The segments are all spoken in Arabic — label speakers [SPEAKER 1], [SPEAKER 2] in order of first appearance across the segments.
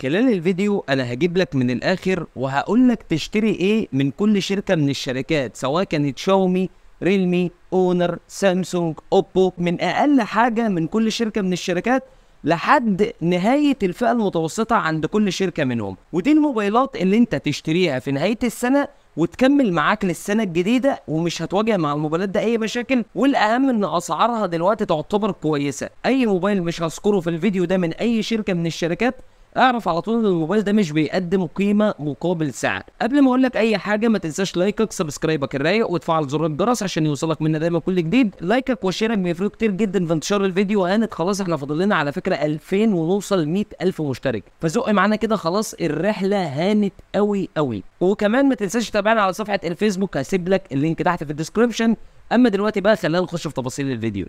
[SPEAKER 1] خلال الفيديو انا هجيب لك من الاخر وهقول لك تشتري ايه من كل شركة من الشركات، سواء كانت شاومي، ريلمي، اونر، سامسونج، اوبو، من اقل حاجة من كل شركة من الشركات لحد نهاية الفئة المتوسطة عند كل شركة منهم. ودي الموبايلات اللي انت تشتريها في نهاية السنة وتكمل معاك للسنة الجديدة ومش هتواجه مع الموبايلات ده اي مشاكل، والاهم ان اسعارها دلوقتي تعتبر كويسة. اي موبايل مش هذكره في الفيديو ده من اي شركة من الشركات اعرف على طول ان الموبايل ده مش بيقدم قيمه مقابل سعر. قبل ما اقول لك اي حاجه ما تنساش لايكك، سبسكرايبك الرايق، وتفعل زر الجرس عشان يوصلك منا دايما كل جديد. لايكك وشيرك بيفرقوا كتير جدا في انتشار الفيديو. هانت خلاص احنا فاضل لنا على فكره 2000 ونوصل 100000 مشترك، فزق معانا كده خلاص الرحله هانت قوي قوي. وكمان ما تنساش تتابعنا على صفحه الفيسبوك، هسيب لك اللينك تحت في الديسكربشن. اما دلوقتي بقى خلينا نخش في تفاصيل الفيديو.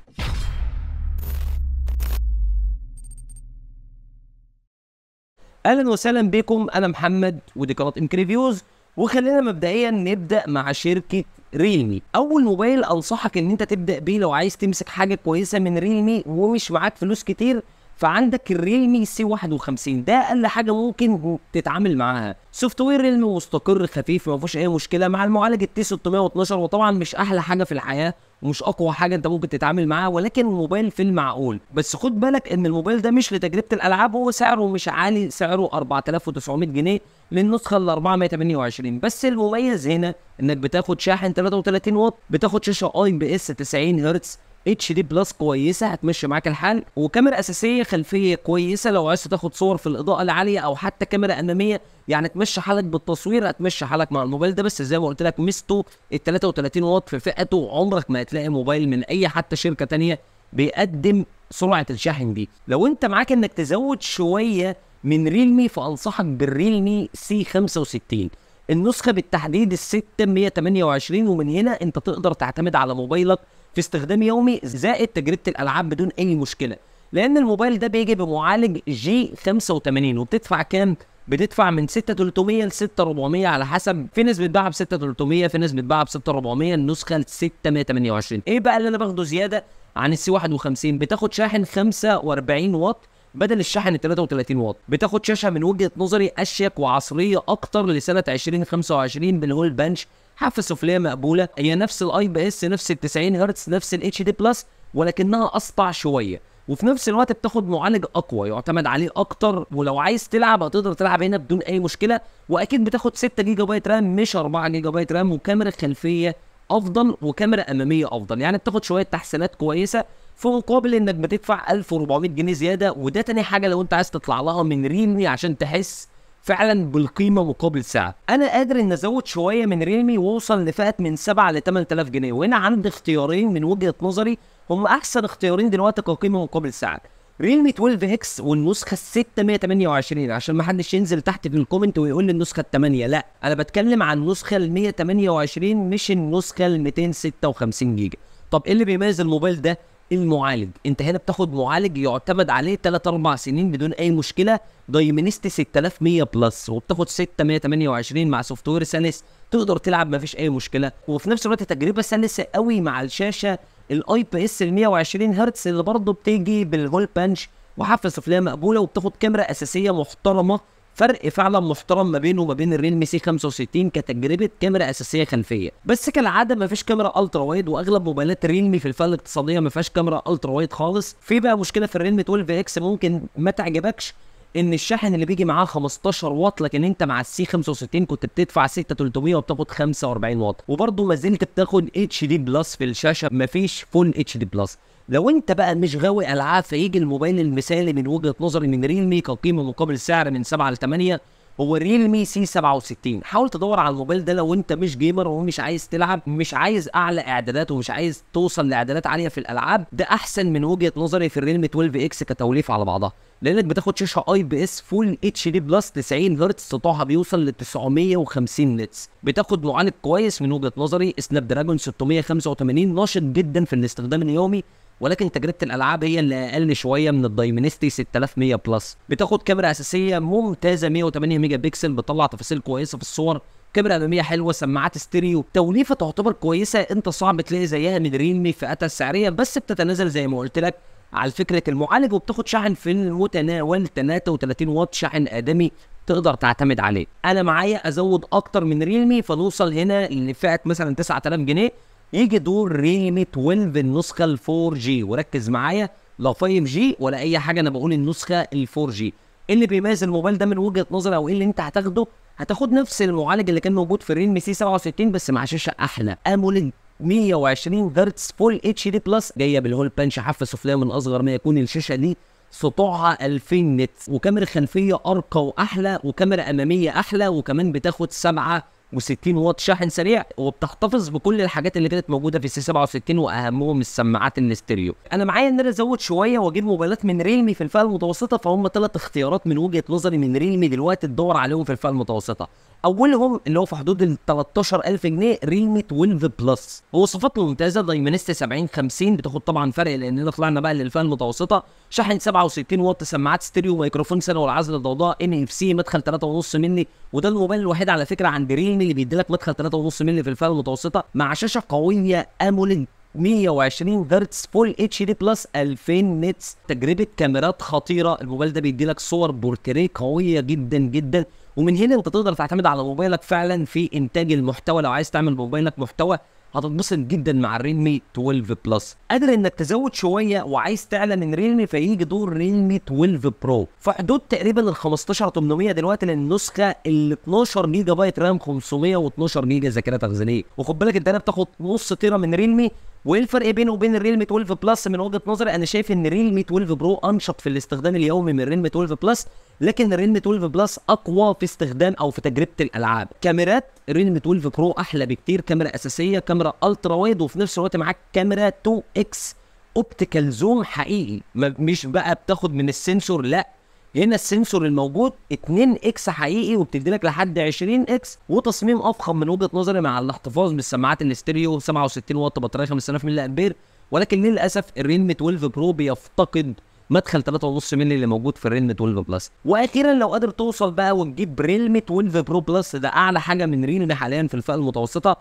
[SPEAKER 1] اهلا وسهلا بكم، انا محمد ودي قناه ام ريفيوز. وخلينا مبدئيا نبدا مع شركه ريلمي. اول موبايل انصحك ان انت تبدا بيه لو عايز تمسك حاجه كويسه من ريلمي ومش معاك فلوس كتير، فعندك الريلمي سي 51. ده اقل حاجه ممكن تتعامل معاها. سوفت وير ريلمي مستقر خفيف ما فيهوش اي مشكله، مع المعالج التي 612. وطبعا مش احلى حاجه في الحياه ومش اقوى حاجه انت ممكن تتعامل معاها، ولكن الموبايل في المعقول. بس خد بالك ان الموبايل ده مش لتجربه الالعاب، هو سعره مش عالي، سعره 4900 جنيه للنسخه ال 428. بس المميز هنا انك بتاخد شاحن 33 واط، بتاخد شاشه اي بي اس 90 هرتز اتش دي بلس كويسه هتمشي معاك الحال، وكاميرا اساسيه خلفيه كويسه لو عايز تاخد صور في الاضاءه العاليه، او حتى كاميرا اماميه يعني تمشي حالك بالتصوير، هتمشي حالك مع الموبايل ده. بس زي ما قلت لك ميزته ال 33 واط في فئته، عمرك ما هتلاقي موبايل من اي حتى شركه تانيه بيقدم سرعه الشحن دي. لو انت معاك انك تزود شويه من ريلمي فانصحك بالريلمي سي 65 النسخه بالتحديد ال 628. ومن هنا انت تقدر تعتمد على موبايلك في استخدام يومي زائد تجربه الالعاب بدون اي مشكله، لان الموبايل ده بيجي بمعالج جي 85. وبتدفع كام؟ بتدفع من 6300 ل 6400 على حسب، في ناس بتباعها ب 6300، في ناس بتباعها ب 6400. النسخه ال 628 ايه بقى اللي انا باخده زياده عن السي 51؟ بتاخد شاحن 45 واط بدل الشحن ال 33 واط، بتاخد شاشه من وجهه نظري اشيك وعصريه اكتر لسنه 2025 بالهول بنش، حافه سفليه مقبوله، هي نفس الاي بي اس، نفس ال 90 هرتز، نفس الاتش دي بلس، ولكنها اسطع شويه. وفي نفس الوقت بتاخد معالج اقوى يعتمد عليه اكتر، ولو عايز تلعب هتقدر تلعب هنا بدون اي مشكله. واكيد بتاخد 6 جيجا بايت رام مش 4 جيجا بايت رام، وكاميرا خلفيه افضل وكاميرا اماميه افضل، يعني بتاخد شويه تحسينات كويسه في مقابل انك بتدفع 1400 جنيه زياده. وده تاني حاجه لو انت عايز تطلع لها من ريلمي عشان تحس فعلا بالقيمه مقابل سعر. انا قادر ان ازود شويه من ريلمي واوصل لفئه من 7 ل 8000 جنيه، وهنا عندي اختيارين من وجهه نظري هم احسن اختيارين دلوقتي كقيمه مقابل سعر: ريلمي 12 اكس والنسخه ال 628. عشان ما حدش ينزل تحت في الكومنت ويقول لي النسخه ال8، لا انا بتكلم عن النسخه ال 128 مش النسخه ال 256 جيجا. طب ايه اللي بيميز الموبايل ده؟ المعالج. انت هنا بتاخد معالج يعتمد عليه 3 4 سنين بدون اي مشكله، دايمنستي 6100 بلس، وبتاخد 628 مع سوفت وير سلس تقدر تلعب مفيش اي مشكله، وفي نفس الوقت تجربه سلسه قوي مع الشاشه الاي بي اس ال 120 هرتز اللي برضه بتيجي بالهول بانش وحافه سفليه مقبوله، وبتاخد كاميرا اساسيه محترمه. فرق فعلا محترم ما بينه وما بين الريلمي سي 65 كتجربه كاميرا اساسيه خلفيه. بس كالعاده ما فيش كاميرا الترا وايد، واغلب موبايلات الريلمي في الفئه الاقتصاديه ما فيهاش كاميرا الترا وايد خالص. في بقى مشكله في الريلمي 12 اكس ممكن ما تعجبكش، ان الشاحن اللي بيجي معاه 15 واط، لكن انت مع السي 65 كنت بتدفع 6300 وبتاخد 45 واط، وبرضه ما زلت بتاخد اتش دي بلس في الشاشه، مفيش فول اتش دي بلس. لو انت بقى مش غاوي العاب فيجي الموبايل المثالي من وجهه نظري من ريلمي كقيمه مقابل سعر من 7 ل 8 هو ريلمي سي 67. حاول تدور على الموبايل ده لو انت مش جيمر ومش عايز تلعب، مش عايز اعلى اعدادات ومش عايز توصل لاعدادات عاليه في الالعاب. ده احسن من وجهه نظري في الريلمي 12 اكس كتوليف على بعضها، لانك بتاخد شاشه اي بي اس فول اتش دي بلس 90 هرتز، سطوعها بيوصل ل 950 نتس، بتاخد معالج كويس من وجهه نظري سناب دراجون 685 ناشط جدا في الاستخدام اليومي، ولكن تجربه الالعاب هي اللي اقل شويه من الدايمنستي 6100 بلس. بتاخد كاميرا اساسيه ممتازه 108 ميجا بكسل، بتطلع تفاصيل كويسه في الصور، كاميرا اماميه حلوه، سماعات ستيريو، توليفه تعتبر كويسه، انت صعب تلاقي زيها من ريلمي فئتها السعريه، بس بتتنازل زي ما قلت لك على فكره المعالج، وبتاخد شاحن في المتناول 33 واط شاحن ادمي تقدر تعتمد عليه. انا معايا ازود اكتر من ريلمي فنوصل هنا لفئه مثلا 9000 جنيه، يجي دور ريلمي 12 النسخه ال 4 جي. وركز معايا، لا 5 جي ولا اي حاجه، انا بقول النسخه ال 4 جي. اللي بيميز الموبايل ده من وجهه نظري او ايه اللي انت هتاخده، هتاخد نفس المعالج اللي كان موجود في الريلمي سي 67 بس مع شاشه احلى اموليد 120 هرتز فول اتش دي بلس، جايه بالهول بانش حافه سفليه من اصغر ما يكون. الشاشه دي سطوعها 2000 نت، وكاميرا خلفيه ارقى واحلى، وكاميرا اماميه احلى، وكمان بتاخد 67 واط شاحن سريع، وبتحتفظ بكل الحاجات اللي كانت موجوده في السي 67 واهمهم السماعات الاستيريو. انا معايا ان انا ازود شويه واجيب موبايلات من ريلمي في الفئه المتوسطه، فهم 3 اختيارات من وجهه نظري من ريلمي دلوقتي تدور عليهم في الفئه المتوسطه. اولهم اللي هو في حدود ال 13000 جنيه ريلمي 12 بلس، هو صفاته ممتازه، دايمنستي 7050 بتاخد طبعا فرق لاننا طلعنا بقى للفئه المتوسطه، شاحن 67 واط، سماعات ستيريو، ميكروفون سنه والعزل الضوضاء، ان اف سي، مدخل 3.5 مللي، وده الموبايل الوحيد على فكره عند ريلمي اللي بيدي لك مدخل 3.5 مللي في الفئه المتوسطه، مع شاشه قويه اموليد 120 هرتز فول اتش دي بلس 2000 نتس، تجربه كاميرات خطيره. الموبايل ده بيدي لك صور بورتريه قويه جدا جدا، ومن هنا انت تقدر تعتمد على موبايلك فعلا في انتاج المحتوى. لو عايز تعمل موبايلك محتوى هتتبسط جدا مع الريلمي 12 بلس. قادر انك تزود شويه وعايز تعلى من ريلمي، فيجي دور ريلمي 12 برو في حدود تقريبا ال 15800 دلوقتي، لان النسخه ال 12 جيجا بايت رام 512 جيجا ذاكره تخزينيه. وخد بالك انت هنا بتاخد نص تيرا من ريلمي. وايه الفرق بينه وبين الريلمي 12 بلس؟ من وجهه نظري انا شايف ان الريلمي 12 برو انشط في الاستخدام اليومي من الريلمي 12 بلس، لكن الريلمي 12 بلس اقوى في استخدام او في تجربه الالعاب. كاميرات الريلمي 12 برو احلى بكتير، كاميرا اساسيه، كاميرا الترا وايد، وفي نفس الوقت معاك كاميرا 2 اكس اوبتيكال زوم حقيقي، مش بقى بتاخد من السنسور، لا هنا السنسور الموجود 2 اكس حقيقي، وبتدي لك لحد 20 اكس، وتصميم افخم من وجهه نظري مع الاحتفاظ بالسماعات الاستيريو، 67 واط بطاريه 5000 ملي امبير. ولكن للاسف الريلمي 12 برو بيفتقد مدخل 3.5 مللي اللي موجود في الريلمي 12 بلس. واخيرا لو قادر توصل بقى وتجيب ريلمي 12 برو بلس، ده اعلى حاجه من ريلمي حاليا في الفئه المتوسطه،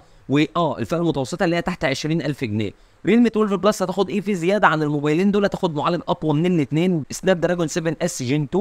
[SPEAKER 1] الفئه المتوسطه اللي هي تحت 20000 جنيه. ريلمي 12 بلس هتاخد ايه في زياده عن الموبايلين دول؟ هتاخد معالج اقوى من الاثنين، سناب دراجون 7 اس جين 2،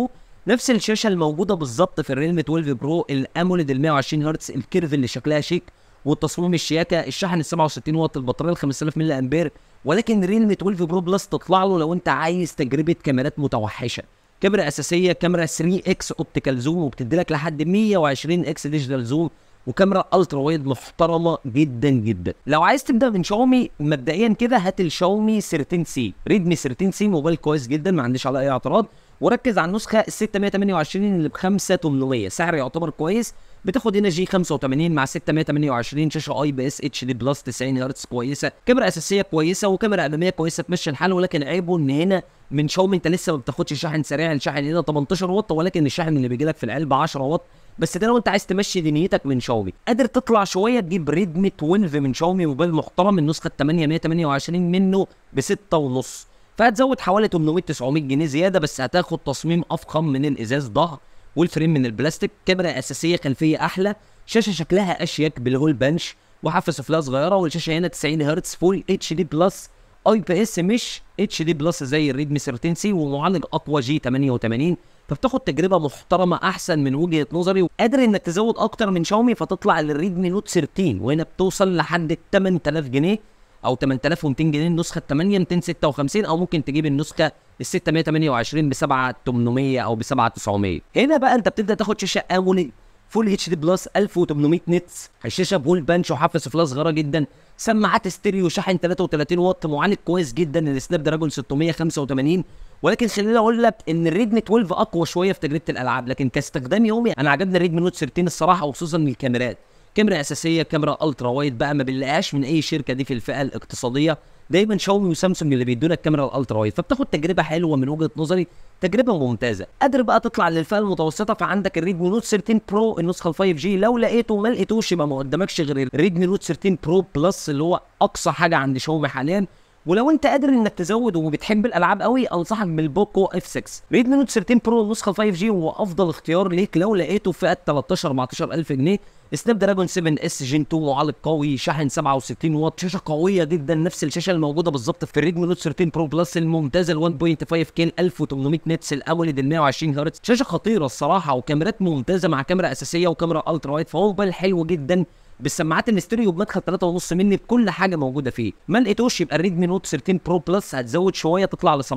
[SPEAKER 1] نفس الشاشه الموجوده بالظبط في الريلمي 12 برو، الاموليد ال 120 هرتز، الكيرف اللي شكلها شيك والتصميم الشياكه، الشحن ال 67 واط، البطاريه ال 5000 ملي امبير. ولكن ريلمي 12 برو بلس تطلع له لو انت عايز تجربه كاميرات متوحشه، كاميرا اساسيه، كاميرا 3 اكس اوبتيكال زوم، وبتدي لك لحد 120 اكس ديجيتال زوم، وكاميرا الترا وايد محترمه جدا جدا. لو عايز تبدا من شاومي مبدئيا كده، هات الشاومي 13 سي، ريدمي 13 سي موبايل كويس جدا، ما عنديش عليه اي اعتراض. وركز على النسخه ال 628 اللي ب 5800، سعر يعتبر كويس، بتاخد هنا جي 85 مع 628، شاشه اي بي اس اتش دي بلس 90 هرتز كويسه، كاميرا اساسيه كويسه، وكاميرا اماميه كويسه تمشي الحال. ولكن عيبه ان هنا من شاومي انت لسه ما بتاخدش شاحن سريع، الشاحن هنا 18 واط، ولكن الشاحن اللي بيجي لك في العلبه 10 واط بس، ده لو انت عايز تمشي دنيتك من شاومي. قادر تطلع شويه تجيب ريدمي 12 من شاومي، موبايل محترم، النسخه 828 منه ب 6.5، فهتزود حوالي 800 900 جنيه زياده، بس هتاخد تصميم افخم من الازاز ظهر، والفريم من البلاستيك، كاميرا اساسيه خلفيه احلى، شاشه شكلها اشيك بالهول بنش، وحافه سفليه صغيره، والشاشه هنا 90 هرتز فول اتش دي بلس اي بي اس مش اتش دي بلس زي الريدمي 13 سي، ومعالج اقوى جي 88، فبتاخد تجربه محترمه احسن من وجهه نظري. وقادر انك تزود اكتر من شاومي فتطلع للريدمي نوت 13، وهنا بتوصل لحد 8000 جنيه او 8200 جنيه النسخه 8 256، او ممكن تجيب النسخه ال 628 ب 7800 او ب 7900. هنا بقى انت بتبدا تاخد شاشه اموليد فول اتش دي بلس 1800 نتس، الشاشه بول بانش وحافه سفليه صغيره جدا، سماعات ستيريو، شاحن 33 واط، معالج كويس جدا السناب دراجون 685. ولكن خليني اقول لك ان الريدمي 12 اقوى شويه في تجربه الالعاب، لكن كاستخدام يومي انا عجبني الريدمي نوت 13 الصراحه، وخصوصا الكاميرات، كاميرا اساسيه، كاميرا الترا وايد بقى ما بنلاقيهاش من اي شركه دي في الفئه الاقتصاديه، دايما شاومي وسامسونج اللي بيدونا الكاميرا الالترا وايد، فبتاخد تجربه حلوه من وجهه نظري، تجربه ممتازه. قادر بقى تطلع للفئه المتوسطه، فعندك الريدمي نوت 13 برو النسخه ال 5 جي، لو لقيته ما لقيتوش يبقى ما قدامكش غير الريدمي نوت 13 برو بلس اللي هو اقصى حاجه عند شاومي حاليا. ولو انت قادر انك تزود وبتحب الالعاب قوي، انصحك بالبوكو اف 6. ريدمي نوت 13 برو النسخه 5 جي هو افضل اختيار ليك لو لقيته في فئه 13 14000 جنيه، سناب دراجون 7 اس جين 2، معالج قوي، شاحن 67 واط، شاشه قويه جدا نفس الشاشه الموجوده بالظبط في الريدمي نوت 13 برو بلس الممتازه ال 1.5 كي 1800 نتس الاموليد ال 120 هرتز. شاشه خطيره الصراحه، وكاميرات ممتازه مع كاميرا اساسيه وكاميرا الترا وايد، فهو موبايل حلو جدا بالسماعات الاستيريو بمدخل 3.5 مني بكل حاجه موجوده فيه. ما لقيتوش يبقى الريدمي نوت 13 برو بلس هتزود شويه تطلع ل 17،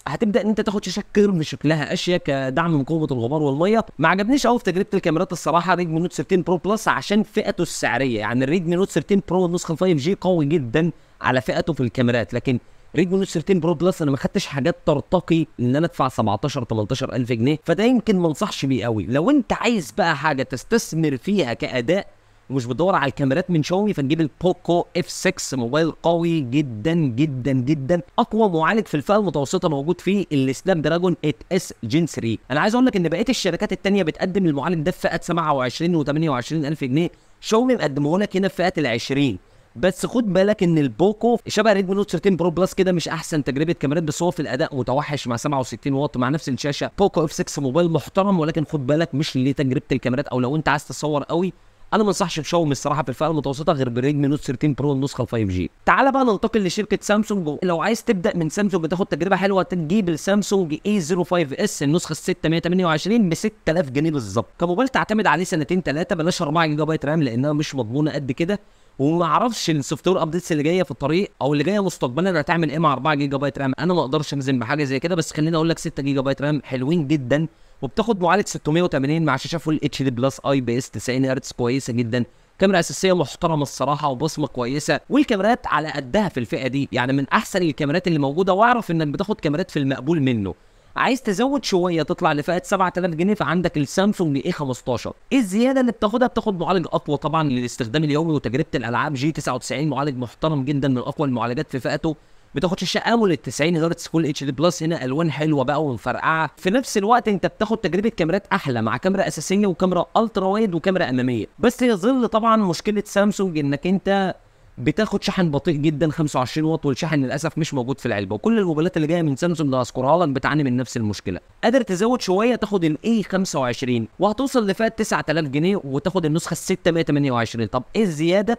[SPEAKER 1] هتبدا ان انت تاخد شاشه كيرف شكلها اشيك كدعم مقاومه الغبار والميه. ما عجبنيش قوي في تجربه الكاميرات الصراحه ريدمي نوت 13 برو بلس عشان فئته السعريه، يعني الريدمي نوت 13 برو النسخه 5 جي قوي جدا على فئته في الكاميرات، لكن ريدمي نوت 13 برو بلس انا ما خدتش حاجات ترتقي ان انا ادفع 17 18 الف جنيه، فده يمكن ما انصحش بيه قوي. لو انت عايز بقى حاجه تستثمر فيها كاداء ومش بتدور على الكاميرات من شاومي، فتجيب البوكو اف 6، موبايل قوي جدا جدا جدا. اقوى معالج في الفئه المتوسطه موجود فيه السناب دراجون 8 اس جين 3. انا عايز اقول لك ان بقيه الشركات الثانيه بتقدم المعالج ده في فئه 27 و28 الف جنيه، شاومي مقدمه لك هنا في فئه ال 20. بس خد بالك ان البوكو شبه ريدمي نوت 13 برو بلس كده، مش احسن تجربه كاميرات، بس هو في الاداء متوحش مع 67 واط مع نفس الشاشه. بوكو اف 6 موبايل محترم، ولكن خد بالك مش لتجربه الكاميرات، او لو انت عايز تصور قوي انا ما انصحش بشاومي الصراحه في الفئه المتوسطه غير بريدمي نوت 13 برو النسخه ال 5 جي. تعال بقى ننتقل لشركه سامسونج. لو عايز تبدا من سامسونج تاخد تجربه حلوه، تجيب السامسونج اي 05 اس النسخه ال 628 ب 6000 جنيه بالظبط. كموبايل تعتمد عليه سنتين ثلاثه، بلاش 4 جيجا بايت رام لانها مش مضمونه قد كده، وما اعرفش السوفت وير ابديتس اللي جايه في الطريق او اللي جايه مستقبلا هتعمل ايه مع 4 جيجا بايت رام. انا ما اقدرش اجزم بحاجه زي كده، بس خليني اقول لك 6 جيجا بايت رام حلوين جدا، وبتاخد معالج 680 مع شاشه فول اتش دي بلس اي بي اس 90 هرتز كويسه جدا، كاميرا اساسيه محترمه الصراحه وبصمه كويسه، والكاميرات على قدها في الفئه دي، يعني من احسن الكاميرات اللي موجوده. واعرف انك بتاخد كاميرات في المقبول منه. عايز تزود شويه تطلع لفئه 7000 جنيه، فعندك السامسونج اي 15. ايه الزياده اللي بتاخدها؟ بتاخد معالج اقوى طبعا للاستخدام اليومي وتجربه الالعاب، جي 99 معالج محترم جدا من اقوى المعالجات في فئته. بتاخد شاشه اموليد 90 هرتز فول اتش دي بلس، هنا الوان حلوه بقى ومفرقعه. في نفس الوقت انت بتاخد تجربه كاميرات احلى مع كاميرا اساسيه وكاميرا الترا وايد وكاميرا اماميه. بس يظل طبعا مشكله سامسونج انك انت بتاخد شحن بطيء جدا 25 واط، والشحن للاسف مش موجود في العلبه، وكل الموبايلات اللي جايه من سامسونج اللي هذكرها لك بتعاني من نفس المشكله. قادر تزود شويه تاخد الاي 25 وهتوصل لفئه 9000 جنيه وتاخد النسخه ال 628. طب ايه الزياده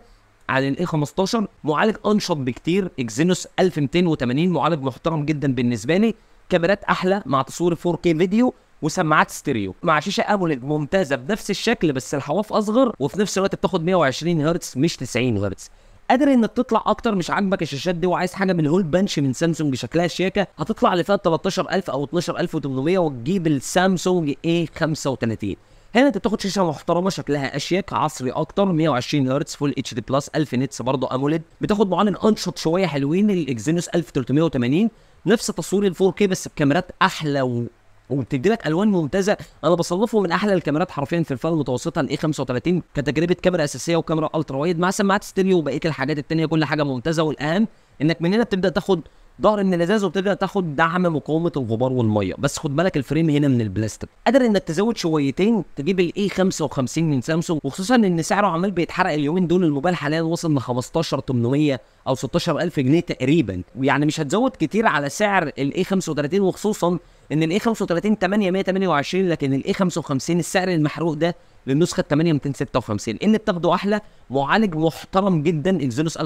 [SPEAKER 1] على الاي 15؟ معالج انشط بكتير، اكزينوس 1280، معالج محترم جدا بالنسبه لي، كاميرات احلى مع تصوير 4K فيديو، وسماعات ستيريو مع شاشه اموليد ممتازه بنفس الشكل بس الحواف اصغر، وفي نفس الوقت بتاخد 120 هرتز مش 90 هرتز. قادر انك تطلع اكتر، مش عاجبك الشاشات دي وعايز حاجه من هول بنش من سامسونج شكلها شياكه، هتطلع لفئه 13000 او 12800 وتجيب السامسونج اي 35. هنا انت بتاخد شاشه محترمه شكلها اشيك عصري اكتر، 120 هرتز فول اتش دي بلس 1000 نتس برضه اموليد، بتاخد معالج انشط شويه حلوين الاكزينوس 1380، نفس تصوير ال 4K بس بكاميرات احلى وبتدي لك الوان ممتازه. انا بصنفه من احلى الكاميرات حرفيا في الفئه المتوسطه الاي 35 كتجربه كاميرا اساسيه وكاميرا الترا وايد مع سماعات ستيريو وبقيه الحاجات الثانيه، كل حاجه ممتازه. والاهم انك من هنا بتبدا تاخد ظهر من الازاز وبتبدا تاخد دعم مقاومه الغبار والميه، بس خد بالك الفريم هنا من البلاستيك. قادر انك تزود شويتين تجيب الاي 55 من سامسونج، وخصوصا ان سعره عمال بيتحرق اليومين دول، الموبايل حاليا وصل ل 15800 او 16000 جنيه تقريبا، يعني مش هتزود كتير على سعر الاي 35، وخصوصا ان الاي 35 8128 لكن الاي 55 السعر المحروق ده للنسخه 8256. اللي بتاخده احلى معالج محترم جدا اكزينوس 1480،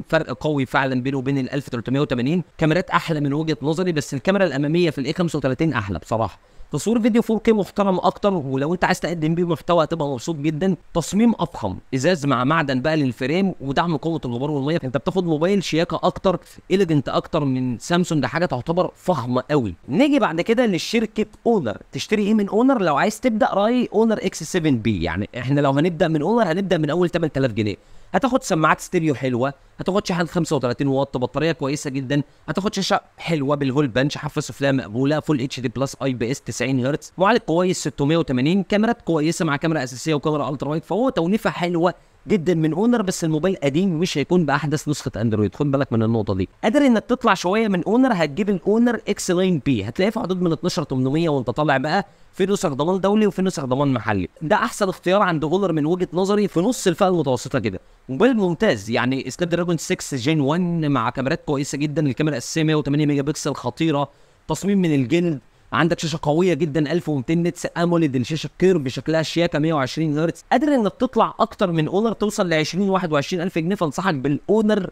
[SPEAKER 1] فرق قوي فعلا بينه وبين ال 1380، كاميرات احلى من وجهه نظري، بس الكاميرا الاماميه في الاي 35 احلى بصراحه، تصوير فيديو 4K محترم اكتر، ولو انت عايز تقدم بيه محتوى هتبقى مبسوط جدا. تصميم افخم، ازاز مع معدن بقى للفريم ودعم قوه الغبار والميه، انت بتاخد موبايل شياكه اكتر، اليجنت اكتر من سامسونج، ده حاجه تعتبر فخمه قوي. نيجي بعد كده للشركه اونر. تشتري ايه من اونر؟ لو عايز تبدا راي اونر اكس 7 بي، يعني احنا لو هنبدا من اونر هنبدا من اول 8000 جنيه. هتاخد سماعات ستيريو حلوه، هتاخد شحن 35 واط، بطاريه كويسه جدا، هتاخد شاشه حلوه بالهول بنش، حافه سفليه مقبوله، فول اتش دي بلس اي بي اس 90 هرتز، معالج كويس 680، كاميرات كويسه مع كاميرا اساسيه وكاميرا الترا وايد، فهو توليفه حلوه جدا من اونر، بس الموبايل قديم مش هيكون باحدث نسخه اندرويد، خد بالك من النقطه دي. قادر انك تطلع شويه من اونر، هتجيب الاونر اكس لاين بي، هتلاقيه في حدود من 12800 وانت طالع بقى، في نسخ ضمان دولي وفي نسخ ضمان محلي. ده احسن اختيار عند اونر من وجهه نظري، في نص الفئه المتوسطه كده. موبايل ممتاز، يعني سناب دراجون 6 جين 1 مع كاميرات كويسه جدا، الكاميرا الاساسيه 108 ميجا بكسل خطيره، تصميم من الجلد، عندك شاشه قويه جدا 1200 نتس اموليد، الشاشه كيرف شكلها شياكه 120 هرتز، قادر انك تطلع اكتر من اونر توصل ل 20 21 الف جنيه. فانصحك بالاونر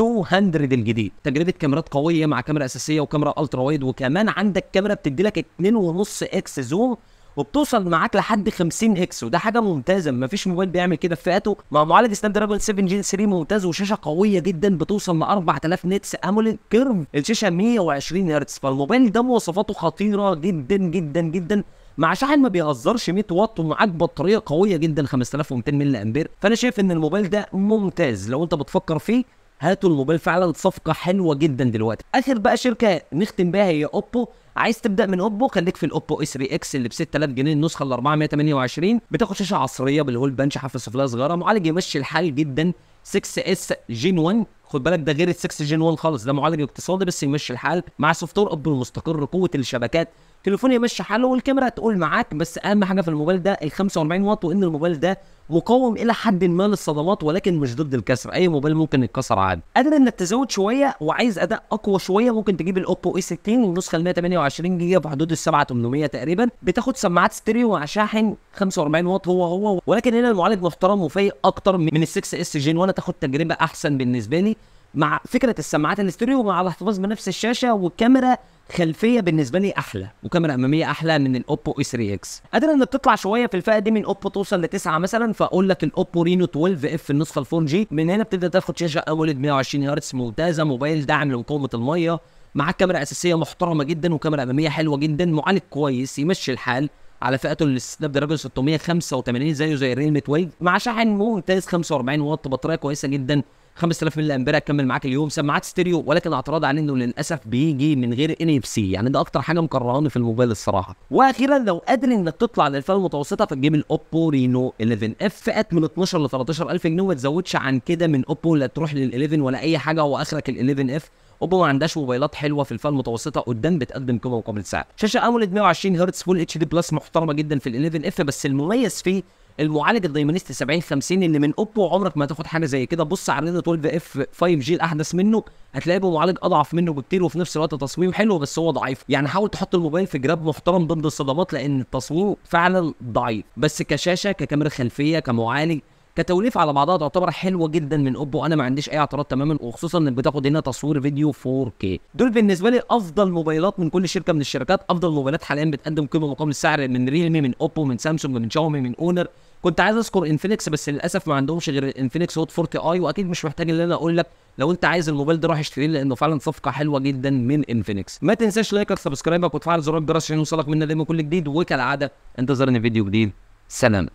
[SPEAKER 1] 200 الجديد. تجربه كاميرات قويه مع كاميرا اساسيه وكاميرا الترا وايد، وكمان عندك كاميرا بتدي لك 2.5 اكس زوم وبتوصل معاك لحد 50 اكس، وده حاجه ممتازه، مفيش موبايل بيعمل كده في فئته، مع معالج سناب دراجون 7 جين 3 ممتاز، وشاشه قويه جدا بتوصل ل 4000 نتس اموليد كيرف، الشاشه 120 هرتز. فالموبايل ده مواصفاته خطيره جدا جدا جدا، مع شاحن ما بيهزرش 100 واط، ومعاك بطاريه قويه جدا 5200 ملي امبير. فانا شايف ان الموبايل ده ممتاز، لو انت بتفكر فيه هاتوا الموبايل، فعلا صفقه حلوه جدا دلوقتي. اخر بقى شركه نختم بيها هي اوبو. عايز تبدا من اوبو خليك في الاوبو اس 3 اكس اللي ب 6000 جنيه، النسخه ال 428، بتاخد شاشه عصريه بالهول بنش، حافه سفليه صغيره، معالج يمشي الحال جدا 6 اس جين 1. خد بالك ده غير ال 6 جين 1 خالص، ده معالج اقتصادي بس يمشي الحال، مع سوفت وير اب مستقر، قوه الشبكات، تليفون يمشي حاله، والكاميرا تقول معاك. بس اهم حاجه في الموبايل ده ال 45 واط، وان الموبايل ده مقاوم الى حد ما للصدمات، ولكن مش ضد الكسر، اي موبايل ممكن يتكسر عادي. قادر انك تزود شويه وعايز اداء اقوى شويه، ممكن تجيب الاوبو اي 60 النسخه ال 128 جيجا في حدود ال 7800 تقريبا، بتاخد سماعات ستيريو مع شاحن 45 واط هو، ولكن هنا المعالج محترم وفايق اكتر من ال 6 اس جين، وانا تاخد تجربه احسن بالنسبه لي مع فكره السماعات الاستيريو، مع الاحتفاظ بنفس الشاشه، وكاميرا خلفيه بالنسبه لي احلى، وكاميرا اماميه احلى من الاوبو اي 3 اكس. قادر انك تطلع شويه في الفئه دي من اوبو توصل ل9 مثلا، فاقول لك الاوبو رينو 12 اف النسخه ال 4 جي، من هنا بتبدا تاخد شاشه اموليد 120 هرتز ممتازه، موبايل داعم لمقاومه الميه، معاك كاميرا اساسيه محترمه جدا، وكاميرا اماميه حلوه جدا، معالج كويس يمشي الحال على فئته السناب دراجون 685 زيه زي الريلمي 12، مع شاحن ممتاز 45 واط، بطاريه كويسه جدا 5000 ملي امبير هتكمل معاك اليوم، سماعات ستيريو، ولكن اعتراض عليه انه للاسف بيجي من غير ان اف سي، يعني ده اكتر حاجه مكرهاني في الموبايل الصراحه. واخيرا لو قادر انك تطلع للفئه المتوسطه فتجيب الاوبو رينو 11 اف، فئه من 12 ل 13000 جنيه، وما تزودش عن كده من اوبو، لا تروح لل 11 ولا اي حاجه، هو اخرك ال 11 اف. اوبو ما عندهاش موبايلات حلوه في الفئه المتوسطه قدام بتقدم قيمه مقابل سعر. شاشه اموليد 120 هرتز فول اتش دي بلس محترمه جدا في ال 11 اف، بس المميز فيه المعالج الدايمنستي 7050 اللي من اوبو عمرك ما هتاخد حاجه زي كده. بص على رينو 12 اف 5 جي الاحدث منه، هتلاقيه بمعالج اضعف منه بكتير، وفي نفس الوقت تصميم حلو بس هو ضعيف، يعني حاول تحط الموبايل في جراب محترم ضد الصدمات، لان التصميم فعلا ضعيف، بس كشاشه ككاميرا خلفيه كمعالج كتوليف على بعضها تعتبر حلوه جدا من اوبو، انا ما عنديش اي اعتراض تماما، وخصوصا انك بتاخد هنا تصوير فيديو 4K. دول بالنسبه لي افضل موبايلات من كل شركه من الشركات، افضل موبايلات حاليا بتقدم قيمه مقابل السعر، من ريلمي، من اوبو، من سامسونج، من شاومي، من اونر. كنت عايز اذكر انفينكس بس للاسف ما عندهمش غير الانفينكس هوت 40 اي، واكيد مش محتاج ان انا اقول لك لو انت عايز الموبايل ده روح اشتريه، لانه فعلا صفقه حلوه جدا من انفينكس. ما تنساش لايكك سبسكرايبك وتفعل زر الجرس عشان يوصلك منا دايما كل جديد، وكالعاده انتظرني فيديو جديد. سلام.